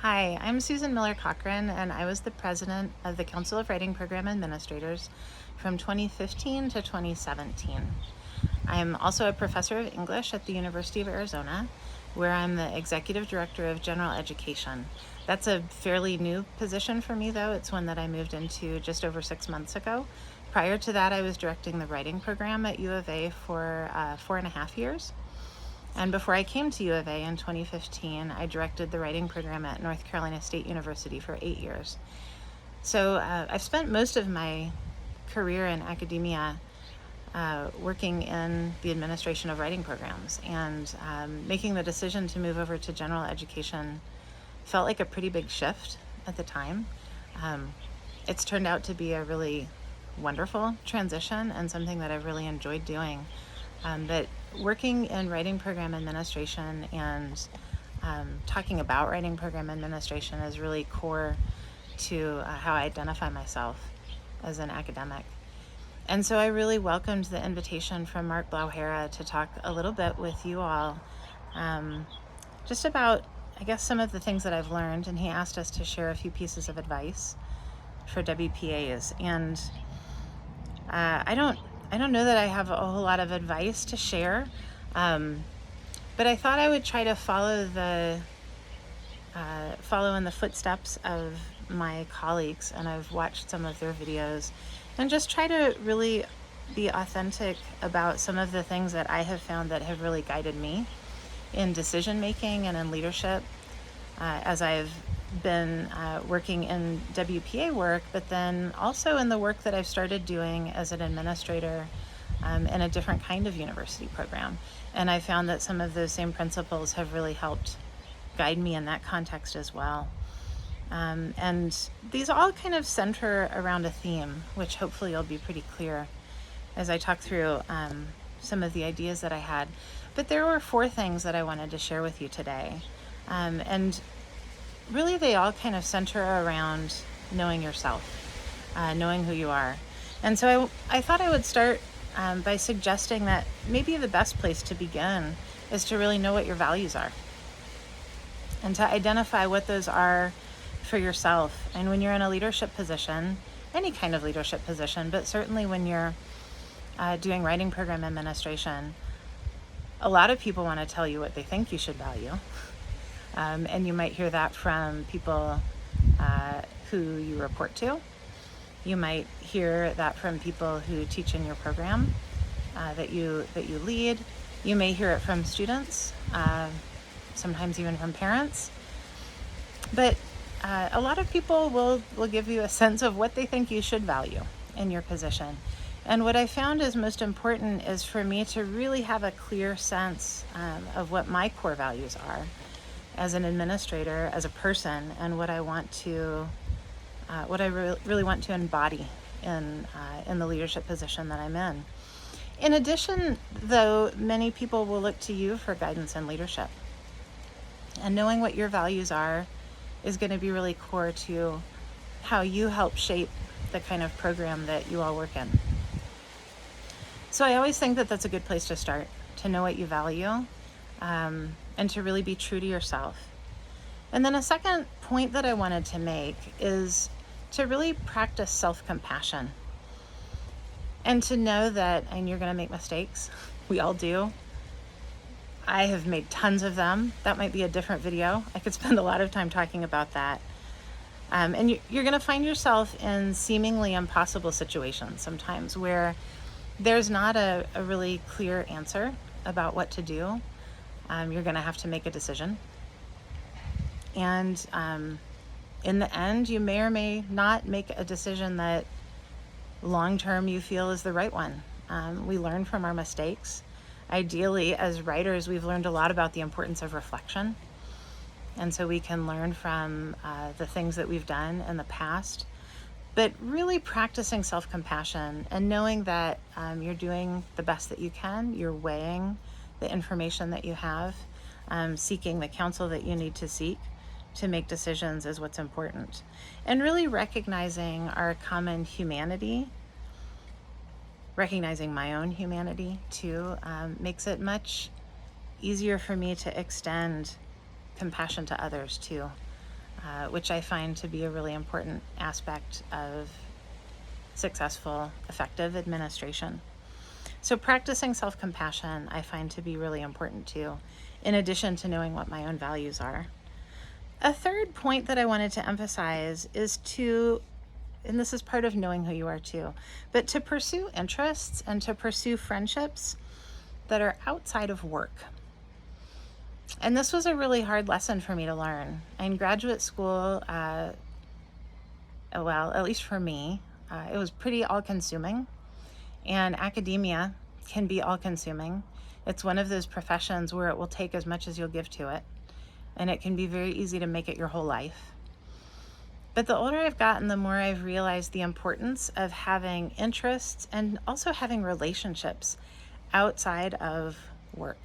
Hi, I'm Susan Miller-Cochran, and I was the president of the Council of Writing Program Administrators from 2015 to 2017. I'm also a professor of English at the University of Arizona, where I'm the executive director of general education. That's a fairly new position for me, though. It's one that I moved into just over 6 months ago. Prior to that, I was directing the writing program at U of A for 4.5 years. And before I came to U of A in 2015, I directed the writing program at North Carolina State University for 8 years. So I've spent most of my career in academia working in the administration of writing programs, and making the decision to move over to general education felt like a pretty big shift at the time. It's turned out to be a really wonderful transition and something that I've really enjoyed doing. But working in writing program administration and talking about writing program administration is really core to how I identify myself as an academic. And so I really welcomed the invitation from Mark Blauhera to talk a little bit with you all just about, I guess, some of the things that I've learned. And he asked us to share a few pieces of advice for WPAs. And I don't know that I have a whole lot of advice to share, but I thought I would try to follow in the footsteps of my colleagues, and I've watched some of their videos, and just try to really be authentic about some of the things that I have found that have really guided me in decision making and in leadership as I've been working in WPA work, but then also in the work that I've started doing as an administrator in a different kind of university program. And I found that some of those same principles have really helped guide me in that context as well. And these all kind of center around a theme, which hopefully will be pretty clear as I talk through some of the ideas that I had. But there were 4 things that I wanted to share with you today. And really they all kind of center around knowing yourself, knowing who you are. And so I thought I would start by suggesting that maybe the best place to begin is to really know what your values are and to identify what those are for yourself. And when you're in a leadership position, any kind of leadership position, but certainly when you're doing writing program administration, a lot of people want to tell you what they think you should value. And you might hear that from people who you report to. You might hear that from people who teach in your program that you lead. You may hear it from students, sometimes even from parents. But a lot of people will give you a sense of what they think you should value in your position. And what I found is most important is for me to really have a clear sense of what my core values are as an administrator, as a person, and what I want to, really want to embody in the leadership position that I'm in. In addition, though, many people will look to you for guidance and leadership. And knowing what your values are is going to be really core to how you help shape the kind of program that you all work in. So I always think that that's a good place to start, to know what you value, and to really be true to yourself. And then a second point that I wanted to make is to really practice self-compassion. And to know that, and you're going to make mistakes, we all do. I have made tons of them. That might be a different video. I could spend a lot of time talking about that. And you're going to find yourself in seemingly impossible situations sometimes where there's not a really clear answer about what to do. You're going to have to make a decision. And in the end, you may or may not make a decision that long-term you feel is the right one. We learn from our mistakes. Ideally, as writers, we've learned a lot about the importance of reflection. And so we can learn from the things that we've done in the past. But really practicing self-compassion and knowing that you're doing the best that you can, you're weighing the information that you have, seeking the counsel that you need to seek to make decisions is what's important. And really recognizing our common humanity, recognizing my own humanity too, makes it much easier for me to extend compassion to others too. which I find to be a really important aspect of successful, effective administration. So practicing self-compassion I find to be really important too, in addition to knowing what my own values are. A third point that I wanted to emphasize is and this is part of knowing who you are too, but to pursue interests and to pursue friendships that are outside of work. And this was a really hard lesson for me to learn. In graduate school, well, at least for me, it was pretty all-consuming. And academia can be all-consuming. It's one of those professions where it will take as much as you'll give to it. And it can be very easy to make it your whole life. But the older I've gotten, the more I've realized the importance of having interests and also having relationships outside of work.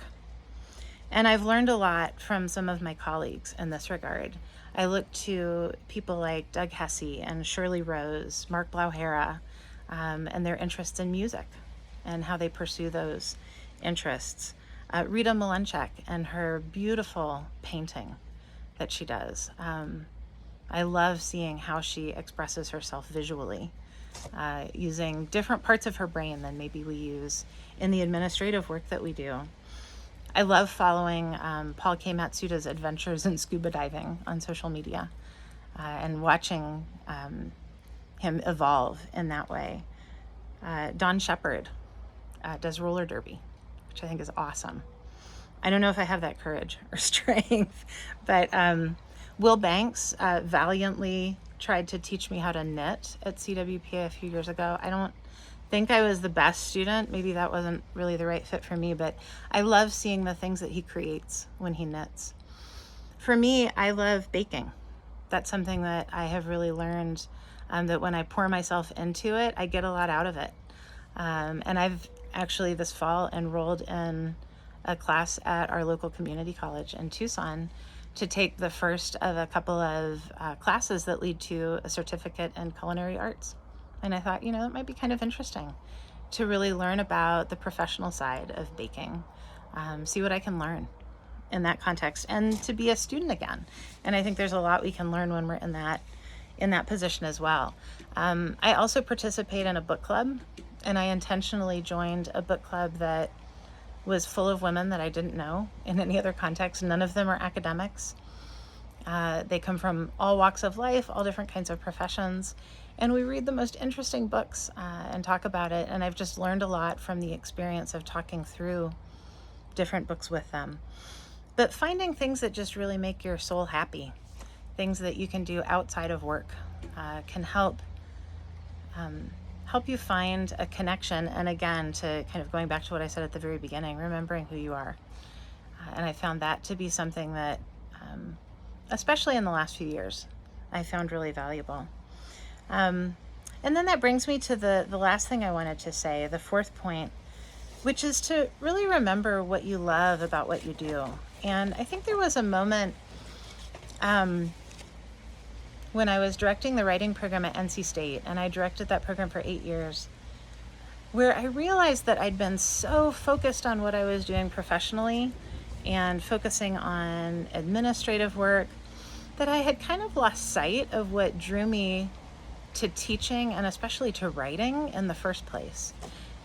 And I've learned a lot from some of my colleagues in this regard. I look to people like Doug Hesse and Shirley Rose, Mark Blauhera, and their interests in music and how they pursue those interests. Rita Malenchek and her beautiful painting that she does. I love seeing how she expresses herself visually, using different parts of her brain than maybe we use in the administrative work that we do. I love following Paul K. Matsuda's adventures in scuba diving on social media and watching him evolve in that way. Dawn Shepard does roller derby, which I think is awesome. I don't know if I have that courage or strength, but Will Banks valiantly tried to teach me how to knit at CWPA a few years ago. I don't think I was the best student. Maybe that wasn't really the right fit for me, but I love seeing the things that he creates when he knits. For me, I love baking. That's something that I have really learned, that when I pour myself into it, I get a lot out of it. And I've actually this fall enrolled in a class at our local community college in Tucson to take the first of a couple of classes that lead to a certificate in culinary arts. And I thought, it might be kind of interesting to really learn about the professional side of baking, see what I can learn in that context, and to be a student again. And I think there's a lot we can learn when we're in that position as well. I also participate in a book club, and I intentionally joined a book club that was full of women that I didn't know in any other context. None of them are academics. They come from all walks of life, all different kinds of professions, and we read the most interesting books and talk about it. And I've just learned a lot from the experience of talking through different books with them. But finding things that just really make your soul happy, things that you can do outside of work, can help you find a connection. And again, to kind of going back to what I said at the very beginning, remembering who you are. And I found that to be something that, especially in the last few years, I found really valuable. And then that brings me to the last thing I wanted to say, the fourth point, which is to really remember what you love about what you do. And I think there was a moment when I was directing the writing program at NC State, and I directed that program for 8 years, where I realized that I'd been so focused on what I was doing professionally and focusing on administrative work that I had kind of lost sight of what drew me to teaching and especially to writing in the first place.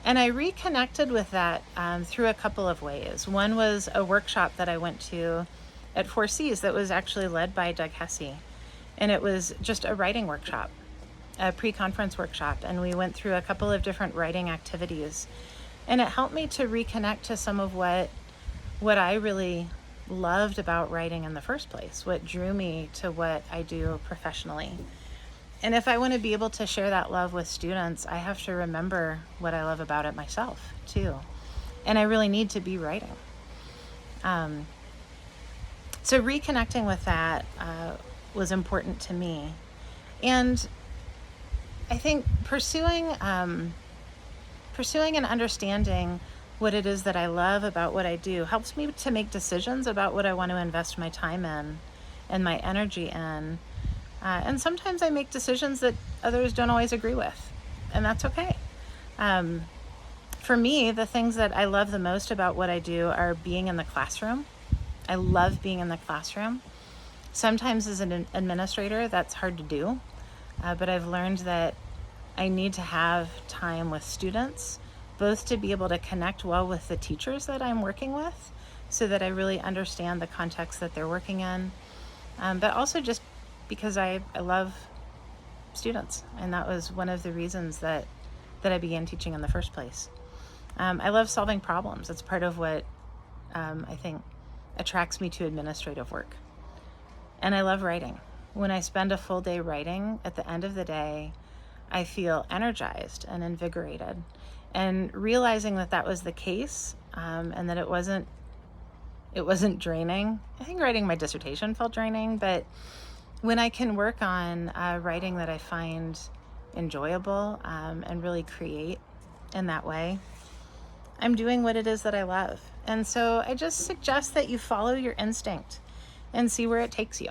And I reconnected with that through a couple of ways. One was a workshop that I went to at 4Cs that was actually led by Doug Hesse. And it was just a writing workshop, a pre-conference workshop. And we went through a couple of different writing activities. And it helped me to reconnect to some of what I really loved about writing in the first place, what drew me to what I do professionally. And if I want to be able to share that love with students, I have to remember what I love about it myself too. And I really need to be writing. So reconnecting with that was important to me. And I think pursuing and understanding what it is that I love about what I do helps me to make decisions about what I want to invest my time in and my energy in. And sometimes I make decisions that others don't always agree with, and that's okay. For me, the things that I love the most about what I do are being in the classroom. I love being in the classroom. Sometimes as an administrator, that's hard to do, but I've learned that I need to have time with students, both to be able to connect well with the teachers that I'm working with so that I really understand the context that they're working in, but also just because I love students, and that was one of the reasons that I began teaching in the first place. I love solving problems. It's part of what I think attracts me to administrative work. And I love writing. When I spend a full day writing, at the end of the day, I feel energized and invigorated. And realizing that that was the case, and that it wasn't draining. I think writing my dissertation felt draining, but when I can work on writing that I find enjoyable, and really create in that way, I'm doing what it is that I love. And so I just suggest that you follow your instinct and see where it takes you.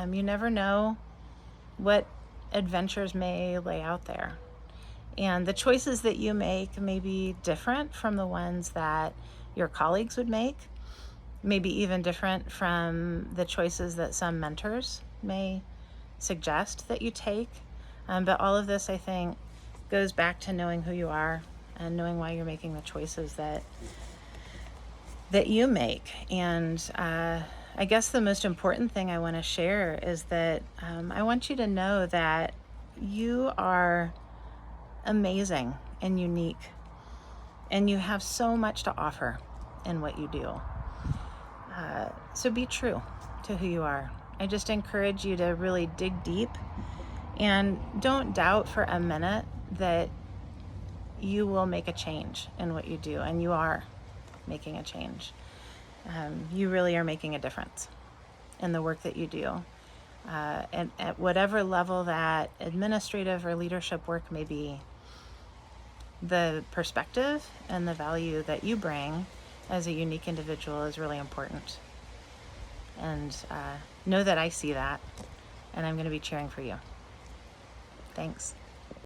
You never know what adventures may lay out there. And the choices that you make may be different from the ones that your colleagues would make, maybe even different from the choices that some mentors may suggest that you take. But all of this, I think, goes back to knowing who you are and knowing why you're making the choices that you make. And I guess the most important thing I want to share is that I want you to know that you are amazing and unique, and you have so much to offer in what you do. So be true to who you are. I just encourage you to really dig deep, and don't doubt for a minute that you will make a change in what you do, and you are making a change. You really are making a difference in the work that you do. And at whatever level that administrative or leadership work may be, the perspective and the value that you bring as a unique individual is really important. And know that I see that, and I'm going to be cheering for you. Thanks.